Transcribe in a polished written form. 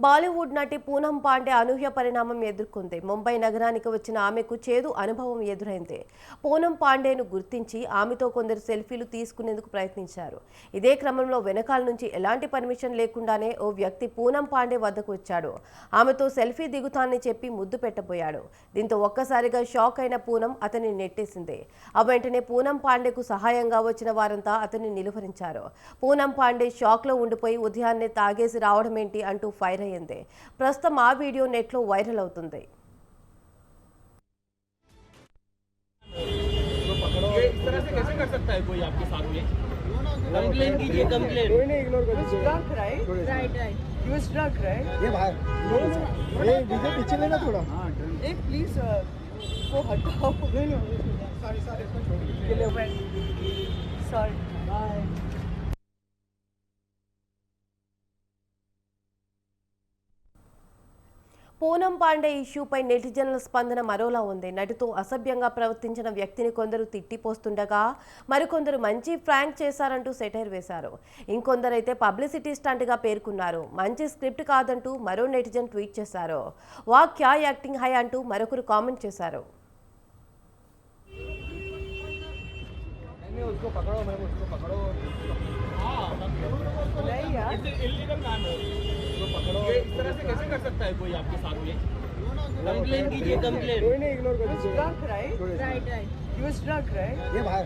బాలీవుడ్ నటి పూనం పాండే అనూహ్య పరిణామం ఎదుర్కొంది. ముంబై నగరానికి వచ్చిన ఆమెకు చేదు అనుభవం ఎదురైంది. పూనం పాండేను గుర్తించి ఆమెతో కొందరు సెల్ఫీలు తీసుకునేందుకు ప్రయత్నించారు. ఇదే క్రమంలో వెనకాల నుంచి ఎలాంటి పర్మిషన్ లేకుండానే ఓ వ్యక్తి పూనం పాండే వద్దకు వచ్చాడు. ఆమెతో సెల్ఫీ దిగుతానని చెప్పి ముద్దు పెట్టబోయాడు. దీంతో ఒక్కసారిగా షాక్ అయిన పూనం అతన్ని నెట్టేసింది. ఆ వెంటనే పూనం పాండేకు సహాయంగా వచ్చిన వారంతా అతన్ని నిలువరించారు. పూనం పాండే షాక్లో ఉండిపోయి ఉదయాన్నే తాగేసి రావడమేంటి అంటూ ఫైర్ అయ్యింది. ప్రస్తుతం ఆ వీడియో నెట్లో వైరల్ అవుతుంది. इस तरह से कैसे कर सकता है कोई आपके साथ में? कंप्लेन कीजिए, कंप्लेन। कोई नहीं इग्नोर कर दीजिए। Drunk, right? Right. You was drunk, right? ये बाहर ये डीजे पीछे लेना थोड़ा। Hey, please, वो हटाओ। नहीं sorry इसको छोड़ दीजिए। Sorry. Bye. పూనం పాండే ఇష్యూపై నెటిజన్ల స్పందన మరోలా ఉంది. నటితో అసభ్యంగా ప్రవర్తించిన వ్యక్తిని కొందరు తిట్టిపోస్తుండగా మరికొందరు మంచి ఫ్రాంక్ చేశారంటూ సెటైర్ వేశారు. ఇంకొందరైతే పబ్లిసిటీ స్టంట్గా పేర్కొన్నారు. మంచి స్క్రిప్ట్ కాదంటూ మరో నెటిజన్ ట్వీట్ చేశారు. వా క్యా యాక్టింగ్ హై అంటూ మరొకరు కామెంట్ చేశారు. नहीं यार। इलीगल काम है। इस तरह से कैसे कर सकता है कोई आपके साथ में? कंप्लेन कीजिए, कंप्लेन। कोई नहीं इग्नोर कर दीजिए। Drunk, right? Right. You was drunk, right? ये बाहर